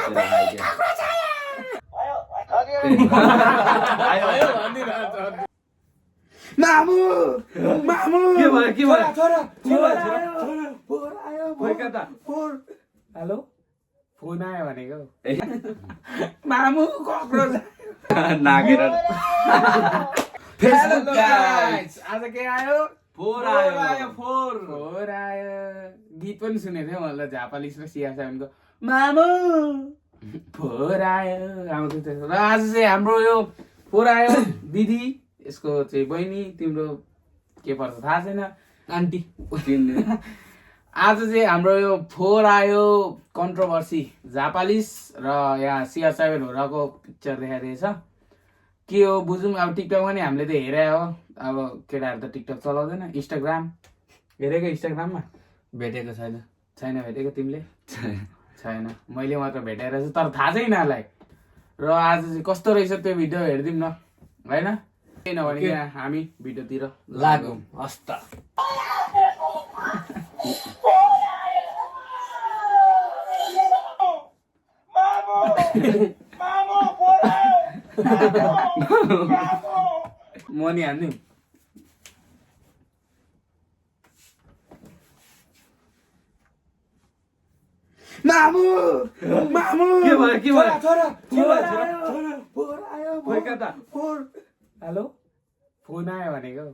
मामु मामु के भयो छोरा छोरा हेलो फोन आयो भनेको मामु कक्रोच नागेर हेलो गाइस आज के आयो फोर फोर आयो गीत पनि सुनेको थिएँ मलाई झापालिस र सिया7को मामु फोर आयो आउँथ्यो त्यसो र आज चाहिँ हाम्रो यो फोर आयो दिदी यसको चाहिँ बहिनी तिम्रो के पर्छ थाहा छैन आन्टी आज चाहिँ हाम्रो यो फोर आयो कन्ट्रोभर्सी झापालिस र यहाँ सिया7 होराको पिक्चर देखाइरहेछ के हो बुझौँ अब टिकटकमा नि हामीले त हेरे हो अब केटाहरू त टिकटक चलाउँदैन इन्स्टाग्राम हेरेको इन्स्टाग्राममा भेटेको छैन छैन भेटेको तिमीले छैन मैले मात्र भेटेर छु तर थाहा छैन यिनीहरूलाई र आज चाहिँ कस्तो रहेछ त्यो भिडियो हेरिदिउँ न होइन किनभने यहाँ हामी भिडियोतिर लागौँ हस्त मनी हान्नु मामु मामु के भयो छोरा छोरा हेलो फोन आयो भनेको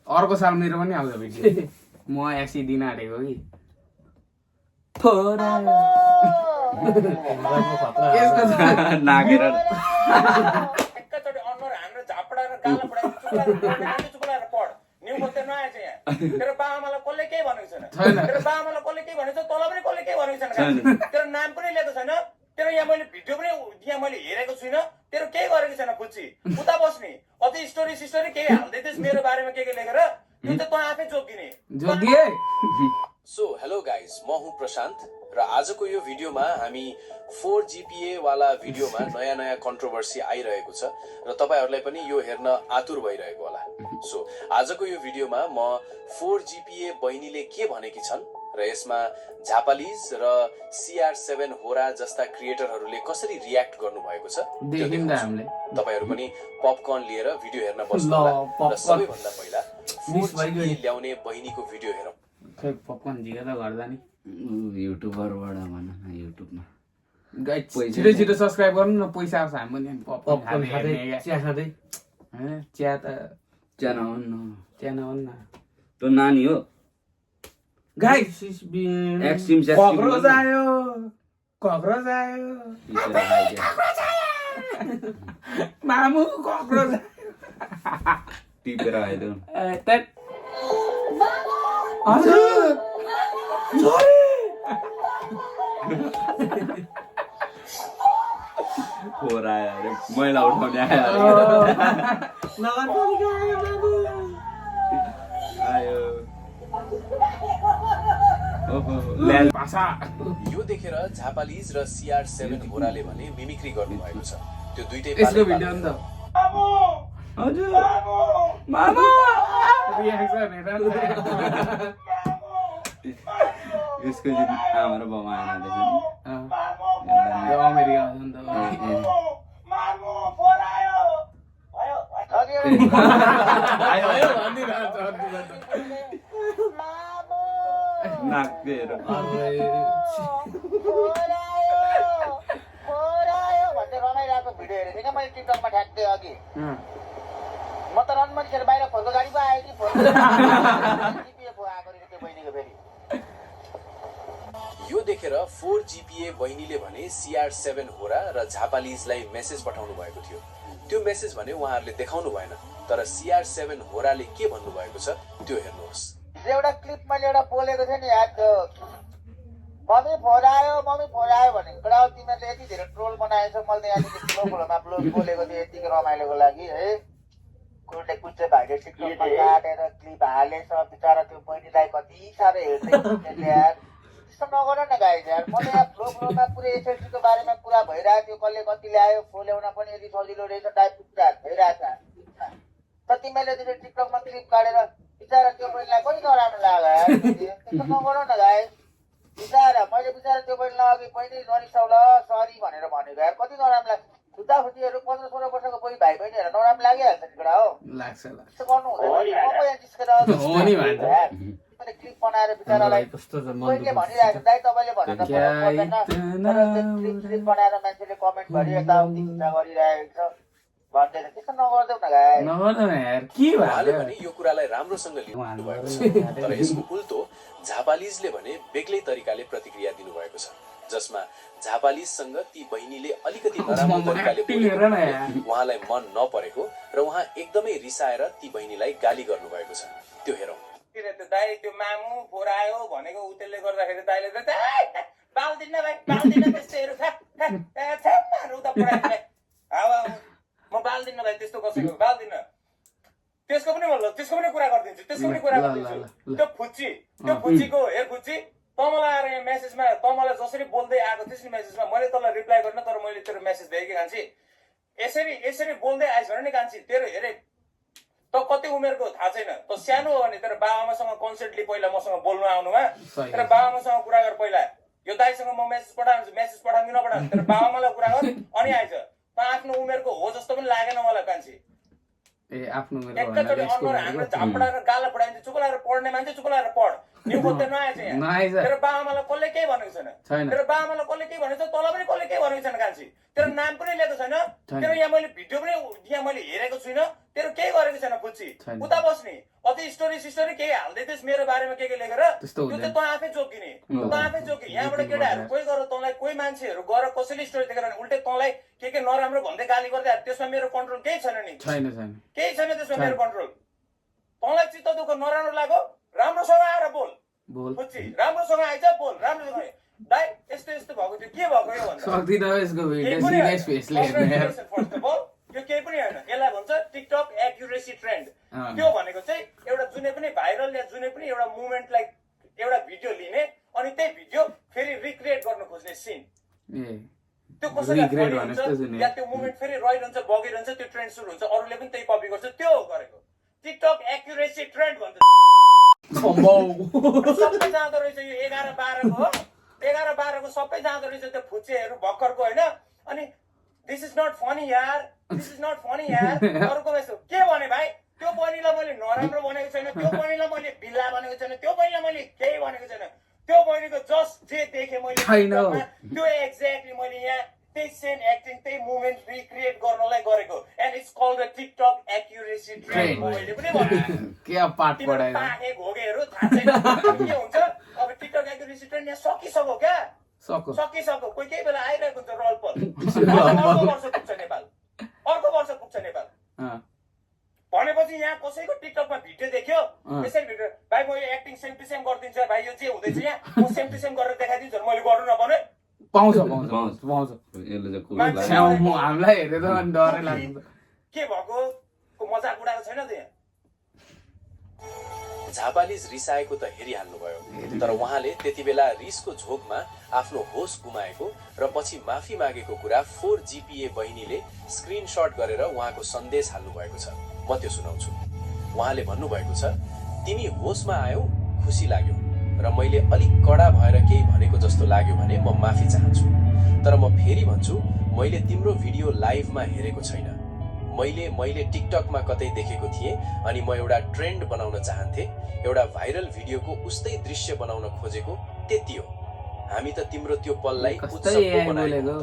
अर्को साल मेरो पनि आउँछ भिडियो म एक्सी दिन आँटेको कि फोन आयो यसको नागेर एकैचोटि अनुहार हाम्रो झापडा र गाला पडाएर चुपलाएर पढ न्यु बोल्दै नआएछ यहाँ तेरो बाआमालाई कसले केही भनेको छैन तेरो बाआमालाई कसले केही भनेको छ तँलाई पनि कसले केही भनेको छैन तेरो नाम पनि लिएको छैन तेरो यहाँ मैले भिडियो पनि यहाँ मैले हेरेको छुइनँ तेरो केही गरेको छैन फुच्ची उता बस्ने अझै स्टोरी सिस्टोरी केही हाल्दै थिएस् मेरो बारेमा के लेखेर त्यो त तँ आफै जोगिने जोगिए सो हेलो गाइज म हुँ प्रशान्त र आजको यो भिडियोमा हामी 4GPA वाला भिडियोमा नयाँ नयाँ कन्ट्रोभर्सी आइरहेको छ र तपाईहरुलाई पनि यो हेर्न आतुर भइरहेको होला सो आजको यो भिडियोमा म 4GPA बहिनीले के भनेकी छन् र यसमा झापालिस र CR7 होरा जस्ता क्रिएटरहरूले कसरी रियाक्ट गर्नु भएको छ देखिन त हामीले तपाईहरु पनि पपकर्न लिएर भिडियो हेर्न बस्नुहोला र सबैभन्दा पहिला 4GPA ल्याउने बहिनीको भिडियो हेरौँ खै पपकर्न झिका त गर्दा नि युट्युबरबाट भन न युट्युबमा गाइस छिटो छिटो सब्स्क्राइब गर्नु न पैसा आउँछ हामी पनि पपकर्न खाँदै चिया खाँदै हैन चिया त चिया नहुन न चिया नहुन न त्यो नानी हो गाइस एक्सट्रिम कक्रोच आयो कक्रोच आयो मामु कक्रोच टिपेर आइदियो त्यत हजुर छोरी फोर आयो अरे मैला उठाउने आयो आयो भाषा यो देखेर झापालिस र CR7 होराले भने मिमिक्री गर्नु भएको छ त्यो दुईटै यसको भिडियो नि त हजुर मामु रियाक्सन हेर यसको जुन आमा र बाबा आएन यो अमेरिका हो नि त आयो नाकेर रमाइरहेको भिडियो हेरेको थिएँ क्या मैले टिकटकमा ठ्याक्दै अघि म त रनमन खेर बाहिर फोनको गाडी पो आयो कि फोन आएको रहेछ त्यो बहिनीको फेरि यो देखेर 4GPA बहिनीले भने CR7 होरा र झापालिसलाई मेसेज पठाउनु भएको थियो त्यो मेसेज भने उहाँहरूले देखाउनु भएन तर CR7 होराले के भन्नु भएको छ त्यो हेर्नुहोस् एउटा क्लिप मैले एउटा बोलेको थिएँ नि याद मम्मी फोन आयो भनेको कुरा तिमीहरूले यति धेरै ट्रोल बनाएछ मैले यहाँनिर ठुलोमा बोलेको थिएँ यतिको रमाइलोको लागि है कुर्टे कुच्चे भाइले टिकटकमा काटेर क्लिप हालेछ बिचरा त्यो बहिनीलाई कति साह्रो हेर्दै यार त्यस्तो नगर न गाइज यार मैले यहाँ फ्लोमा पुरै एसएलसीको बारेमा कुरा भइरहेको थियो कसले कति ल्यायो फो ल्याउन पनि यति सजिलो रहेछ टाइप कुराहरू भइरहेछ त तिमीले त्यो टिकटकमा क्लिप काटेर बिचरा त्यो बहिनीलाई कति नराम्रो लाग्यो यार त्यस्तो नगर न गाइज बिचारा मैले बिचारा त्यो बहिनीलाई अघि बहिनी नरिसाउला सरी भनेर भनेको यार कति नराम्रो लाग्छ छुट्टाफुट्टीहरू 15-16 वर्षको कोही भाइ बहिनीहरू नराम्रो लागिहाल्छ नि कुरा हो लाग्छ त्यस्तो गर्नु हुँदैन म यहाँ जिस्केर हो नि भन्छ। मैले क्लिप बनाएर बिचारालाई कस्तो छ मन कोहीले भनिरहेको छ दाइ तपाईँले भनेर त फरक पर्दैन तर त्यो क्लिप बनाएर मान्छेले कमेन्ट गरी यताउति हिंसा गरिरहेको छ भन्दैन त्यस्तो नगर्देऊ न गाई नगर्नु न यार के उहाँले भयो भने यो कुरालाई राम्रोसँग लिनु भएको छ तर यसको उल्टो झापालिजले भने बेग्लै तरिकाले प्रतिक्रिया दिनुभएको छ जसमा झापालिजसँग ती बहिनीले अलिकति नराम्रो तरिकाले बोलेको उहाँलाई मन नपरेको र उहाँ एकदमै रिसाएर ती बहिनीलाई गाली गर्नुभएको छ त्यो हेरौँ त्यो दाइ त्यो मामु फोरायो भनेको उतेलले गर्दाखेरि दाइले त बाल्दिन भाइ बाल्दिन त्यस्तैहरू म बाल्दिन भाइ त्यस्तो कसैको बाल्दिन त्यसको पनि कुरा गरिदिन्छु त्यसको पनि कुरा गरिदिन्छु त्यो फुच्चीको हे फुच्ची तँलाई आएर यहाँ मेसेजमा तँलाई जसरी बोल्दै आएको थिएस् नि मेसेजमा मैले तँलाई रिप्लाई गर्न तर मैले तेरो मेसेज देखेँ कि कान्छी यसरी बोल्दै आइस भने नि कान्छी तेरो हेरे त कति उमेरको थाहा छैन त सानो हो भने तेरो बाबाआमासँग कन्सल्टली पहिला मसँग बोल्नु आउनुमा तेरो बाबाआमासँग कुरा गर पहिला यो दाइसँग म मेसेज पठाउँछु कि नपठाउँछु तेरो बाबाआमालाई कुरा गर अनि आइज त आफ्नो उमेरको हो जस्तो पनि लागेन मलाई कान्छी ए आफ्नो एकैचोटि अनुहार हाम्रो झापडाएर गाला पढाइन्छ चुप लाएर पढ्ने मान्छे चुप लाएर पढ न्यु खोज्दै नआएछ यहाँ तेरो बाबाआमालाई कसले केही भनेको छैन तेरो बाबाआमालाई कसले केही भनेको छ तँलाई पनि कसले केही भनेको छैन कान्छी तेरो नाम पनि लिएको छैन तेरो यहाँ मैले भिडियो पनि यहाँ मैले हेरेको छुइनँ तेरो केही गरेको छैन पुच्ची उता बस्ने अझै स्टोरी केही हाल्दै थिएस् मेरो बारेमा के लेखेर त्यो चाहिँ तँ आफै जोगिने तँ आफै जोगी यहाँबाट केटाहरू कोही गर तँलाई कोही मान्छेहरू गएर कसैले स्टोरी देखेर उल्टै तँलाई के नराम्रो भन्दै गाली गर्दै त्यसमा मेरो कन्ट्रोल केही छैन नि केही छैन त्यसमा मेरो कन्ट्रोल तँलाई चित्त दुःख नराम्रो लाग्यो राम्रोसँग आएर बोल पुच्ची राम्रोसँग आइज बोल राम्रोसँग दाइ यस्तो भएको थियो के भएको यो भन्दा यो केही पनि होइन यसलाई भन्छ टिकटक एक्युरेसी ट्रेन्ड त्यो भनेको चाहिँ एउटा जुनै पनि भाइरल या जुनै पनि एउटा मुभमेन्टलाई एउटा भिडियो लिने अनि त्यही भिडियो फेरि रिक्रिएट गर्न खोज्ने सिन त्यो कसैलाई हुन्छ या त्यो मुभमेन्ट फेरि रहिरहन्छ बगिरहन्छ त्यो ट्रेन्ड सुरु हुन्छ अरूले पनि त्यही कपी गर्छ त्यो गरेको टिकटक एक्युरेसी ट्रेन्ड भन्छ सबै जाँदो रहेछ यो 11-12 को हो 11-12 को सबै जाँदो रहेछ त्यो फुच्चेहरू भर्खरको होइन अनि दिस इज नट फनी यार अरूको यस्तो के भने भाइ त्यो बहिनीलाई मैले नराम्रो भनेको छैन त्यो बहिनीलाई मैले भिल्ला भनेको छैन त्यो बहिनीलाई मैले केही भनेको छैन त्यो बहिनीको जस्ट जे देखेँ मैले त्यो एक्ज्याक्टली मैले यहाँ त्यही सेम एक्टिङ त्यही मुभमेन्ट रिक्रिएट गर्नलाई गरेको and it's called the TikTok accuracy trend मैले पनि भने पाखे घोगेहरू थाहा छैन के हुन्छ अब टिकटक एक्युरेसी ट्रेन्ड यहाँ सकिसक्यो क्या सकिसक्यो कोही केही बेला आइरहेको हुन्छ रल अर्को वर्ष पुग्छ नेपाल भनेपछि यहाँ कसैको टिकटकमा भिडियो देख्यो यसरी भिडियो भाइ म यो एक्टिङ सेम टु सेम गरिदिन्छु भाइ यो जे हुँदैछ यहाँ म सेम टु सेम गरेर देखाइदिन्छु मैले गर्नु नपर्ने पाउँछ हामीलाई हेरेर डरै लाग्छ के भएको मजाक उडाएको छैन त यहाँ झापालिज रिसाएको त हेरिहाल्नुभयो तर उहाँले त्यति बेला रिसको झोकमा आफ्नो होस गुमाएको र पछि माफी मागेको कुरा 4GPA बहिनीले स्क्रिनशट गरेर उहाँको सन्देश हाल्नु भएको छ म त्यो सुनाउँछु उहाँले भन्नुभएको छ तिमी होसमा आयौ खुसी लाग्यो र मैले अलिक कडा भएर केही भनेको जस्तो लाग्यो भने म माफी चाहन्छु तर म फेरि भन्छु मैले तिम्रो भिडियो लाइभमा हेरेको छैन मैले टिकटकमा कतै देखेको थिएँ अनि म एउटा ट्रेन्ड बनाउन चाहन्थे एउटा भाइरल भिडियोको उस्तै दृश्य बनाउन खोजेको त्यति हो हामी त तिम्रो त्यो पललाई उत्सवको बनाएको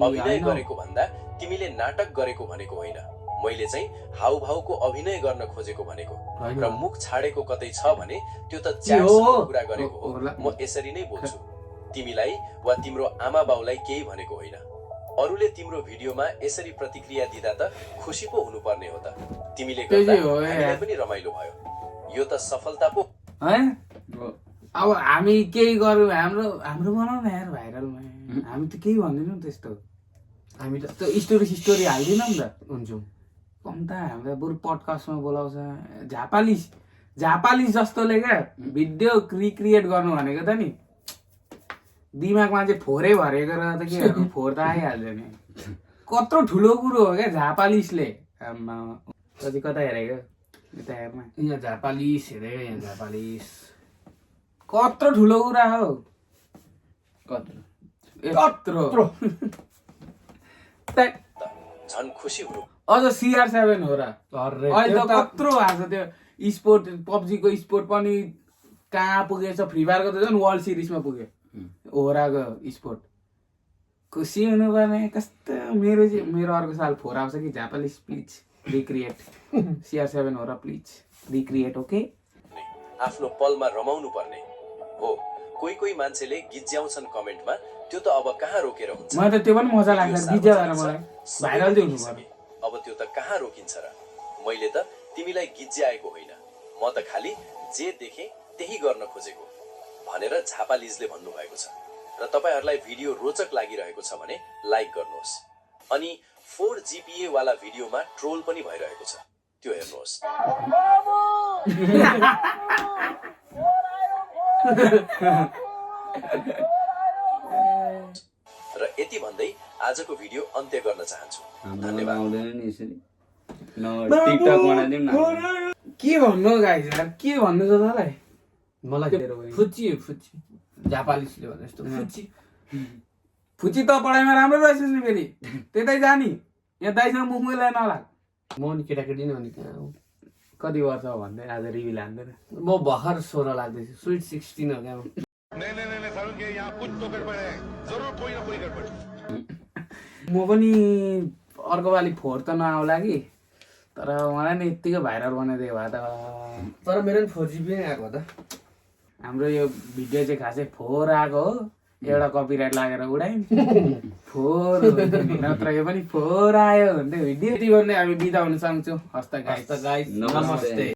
अभिनय गरेको भन्दा तिमीले नाटक गरेको भनेको होइन मैले चाहिँ हाउभाउको अभिनय गर्न खोजेको भनेको र मुख छाडेको कतै छ भने त्यो त च्याटसँग कुरा गरेको हो म यसरी नै बोल्छु तिमीलाई वा तिम्रो आमा बाउलाई केही भनेको होइन अरूले तिम्रो भिडियोमा यसरी प्रतिक्रिया दिँदा त खुसी पो हुनुपर्ने हो त तिमीले गर्दा हामीलाई पनि रमाइलो भयो यो त सफलता पो अब हामी केही गरौँ हाम्रो बनाऊ न यार भाइरलमा हामी त केही भन्दैनौँ त्यस्तो हामी त स्टोरी हाल्दैनौँ नि त हुन्छौँ कम त हामीलाई बरु पडकास्टमा बोलाउँछ झापालिस जस्तोले क्या भिडियो रिक्रिएट गर्नु भनेको त नि दिमागमा चाहिँ फोरै भरेको र त के फोहोर त आइहाल्छ नि कत्रो ठुलो कुरो हो क्या झापालिसले कति कता हेरेको यता हेर्न यहाँ झापालिस हेरेको यहाँ झापालिस कत्रो ठुलो कुरा हो यत्रो त्यहाँ झन् खुसी हुनु अझ CR7 हो र अरे अहिले त्यो त कत्रो भएको छ त्यो स्पोर्ट पब्जीको स्पोर्ट पनि कहाँ पुगेछ फ्री फायरको त झन् वर्ल्ड सिरिजमा पुग्यो ओराको स्पोर्ट खुसी हुनुपर्ने कस्तो मेरो अर्को साल 4 आउँछ कि जापानिज प्लिज रिक्रिएट CR7 हो र प्लिज रिक्रिएट ओके आफ्नो पलमा रमाउनु पर्ने हो कोही कोही मान्छेले गिज्याउँछन् कमेन्टमा त्यो त अब कहाँ रोकेर हुन्छ मलाई त त्यो पनि मजा लाग्छ गिज्जा भएर मलाई भाइरल चाहिँ हुनु पर्यो अब त्यो त कहाँ रोकिन्छ र मैले त तिमीलाई गिज्याएको होइन म त खालि जे देखेँ त्यही गर्न खोजेको भनेर झापालिजले भन्नुभएको छ र तपाईहरूलाई भिडियो रोचक लागिरहेको छ भने लाइक गर्नुहोस् अनि 4GPA वाला भिडियोमा ट्रोल पनि भइरहेको छ त्यो हेर्नुहोस् र यति भन्दै आजको भिडियो अन्त्य गर्न चाहन्छु हाम्रो आउँदैन नि यसरी न टिकटक बनाइदिउँ न के भन्नु गाइस यार के भन्नु छ तँलाई मलाई फुच्ची जापानिजले भने जस्तो फुच्ची फुची त पढाइमा राम्रो रहेछस् नि फेरि त्यतै जानी यहाँ दाइसँग मुखमै ल्याए नलाग म नि केटाकेटी नै हो नि कहाँ हो कति वर्ष हो भन्दै आज रिभिल हान्दैन म भर्खर 16 लाग्दैछु स्विट 16 हो क्या म। म पनि अर्को पालि 4 त नआउला कि तर मलाई नि यत्तिकै भाइरल बनाइदिएको भए त तर मेरो पनि 4GB नै आएको हो त हाम्रो यो भिडियो चाहिँ खासै 4 आएको हो एउटा कपिराइट लागेर उडाइन् 4 नत्र यो पनि 4 आयो भन्दै भिडियो यति भन्दै हामी बिदा हुन सक्छौँ हस्त गाइस गाइस नमस्ते